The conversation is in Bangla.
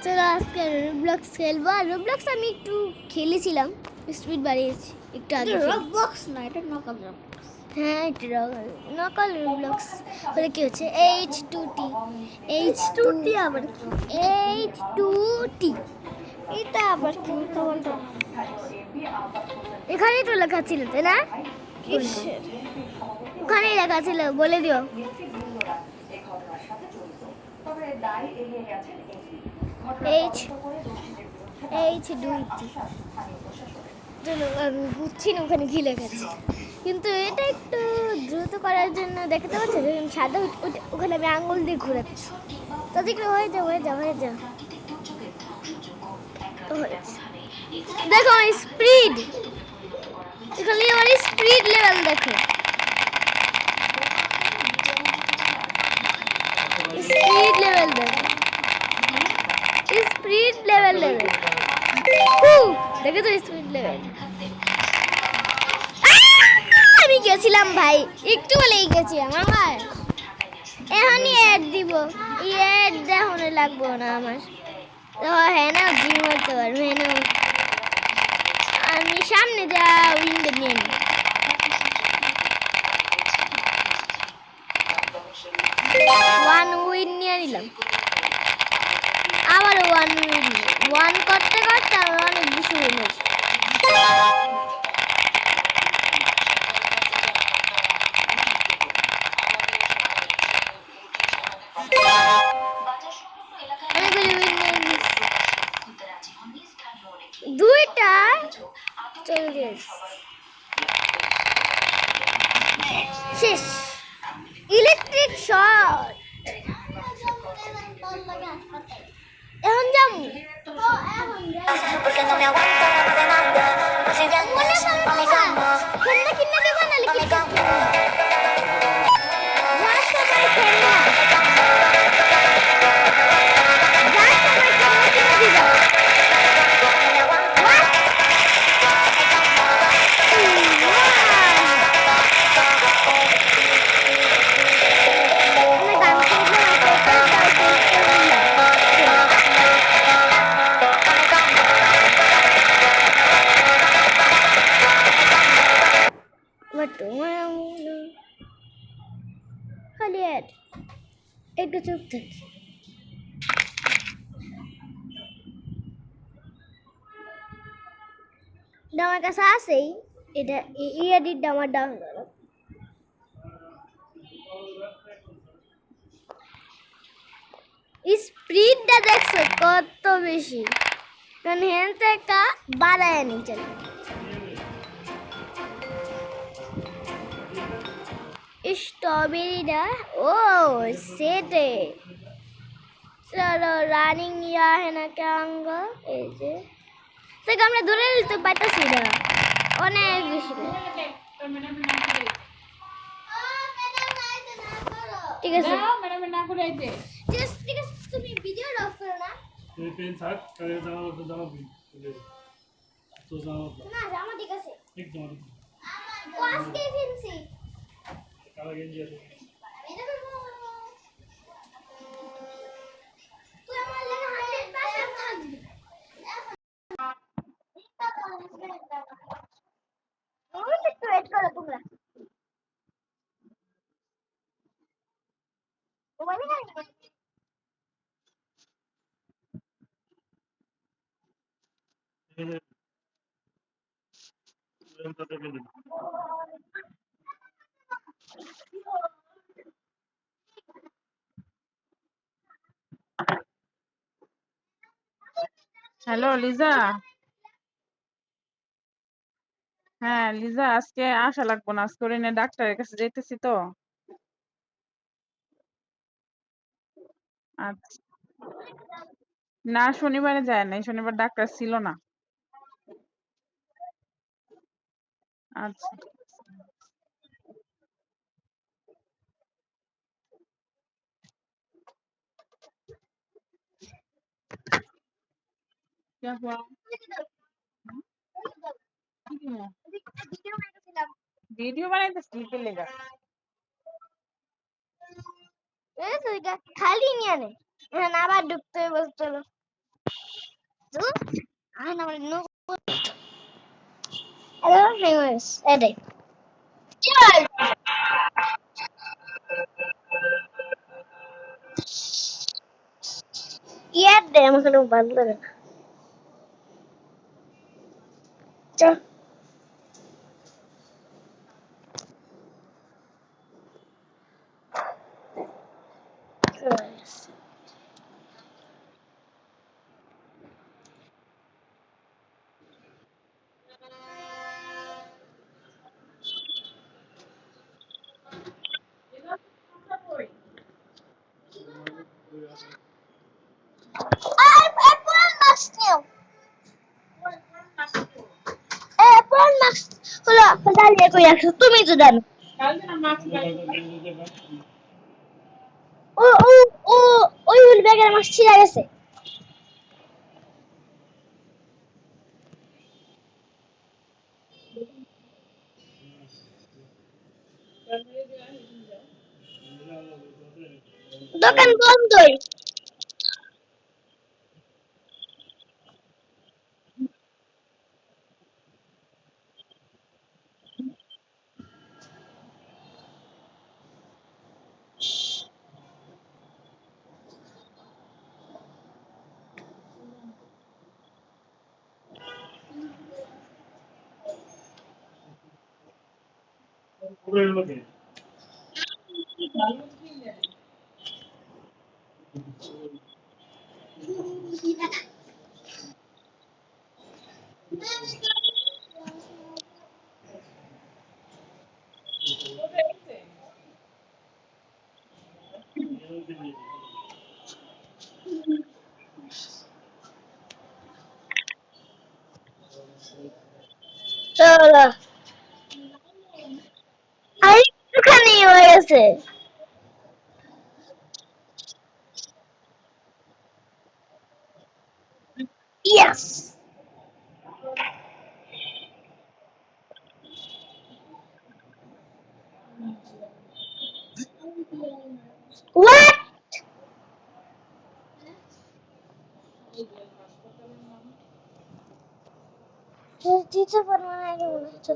চলো আজকে রোবলক্স খেলবো। আর রোবলক্স আমি একটু খেলেছিলাম, স্পিড বাড়িয়েছি একটু আগে। রোবলক্স না, এটা নকল রোবলক্স। হ্যাঁ, এটা নকল রোবলক্স হলে কি হচ্ছে H2T H2T আবার কি? H2T এটা আবার কি? উল্টো এখানেই তো লেখা ছিল তাই না? কিসের? ওখানেই লেখা ছিল, বলে দিও। H2T চলো, আমি বুঝছি না ওখানে কি লেখা আছে, কিন্তু এটা একটু দ্রুত করার জন্য দেখতে পাচ্ছি সাদা ওখানে আমি আঙুল দিয়ে ঘোরাচ্ছি। তাদেরকে হয়ে যা হয়ে যা হয়ে যা। দেখো স্পিড, এখানে আমার স্পিড লেভেল দেখো, স্পিড লেভেল দেখো, স্পিড লেভেল দেখো, দেখো তো স্পিড লেভেল। আমি গেছিলাম ভাই, একটু বলেই গেছিলাম আমার। এখনই অ্যাড দিব, এই অ্যাড দেখানো লাগবো না আমার। তো হ্যাঁ না, জিম হতে পারবো। হ্যাঁ না, আমি সামনে যা উইন্ডো নিয়ে নিই। ওয়ান উইন নিয়ে নিলাম, আবার ওয়ান উইন। ওয়ান করতে করতে আমার অনেক বেশি উইন হয়েছে। দুইটা চলে গেছে, শেষ। ইলেকট্রিক শট, এখন যাম। খেলনা কিনে দেবো না লিখে খালি একটু চুপ থাকি। আমার কাছে আছেই, এটা এডিট আমার ডাউনলোড। স্পিডটা দেখছো কত বেশি, কারণ হ্যান্ড থেকে বাড়ায় নি। চলো स्ट्रॉबेरी ओ सेटे चलो রানিং ইয়া है ना क्या अंग এই যে থেকে আমরা ধরে নিতে পাইতাছি না অনেক বেশি। ঠিক আছে ম্যাডাম না করে আইতে ঠিক আছে, তুমি ভিডিও অফ করো না। এই পেন থাক করে দাও দাও তো যাও না জামা ঠিক আছে একদম আমার আজকে ফিনছি কালা গেঞ্জি আছে। হ্যালো লিজা। হ্যাঁ লিজা, আজকে আসা লাগবো না, আজকে ওরে নিয়ে ডাক্তারের কাছে যেতেছি তো। আচ্ছা, না শনিবারে যায় নাই, শনিবার ডাক্তার ছিল না। আচ্ছা क्या हुआ? वीडियो बनाइতেছিস কি লেগা? খালি নিয়ে নে, হ্যাঁ আবার ঢুকতে হবে। চলো I never know. Hello, viewers. Edit. Yeah, damn, hello, bundle. I put mask now. Put mask. হলো দাঁড়িয়ে কই রাখছো তুমি তো জানো কালকে না মাছ ও ও ও ওই উল ব্যাগের মাছ ছিঁড়ে গেছে দোকান বন্ধই চলো আর একটুখানি হয়ে গেছে ইয়েস হোয়াট দিতে পারবো না এটা মনে হচ্ছে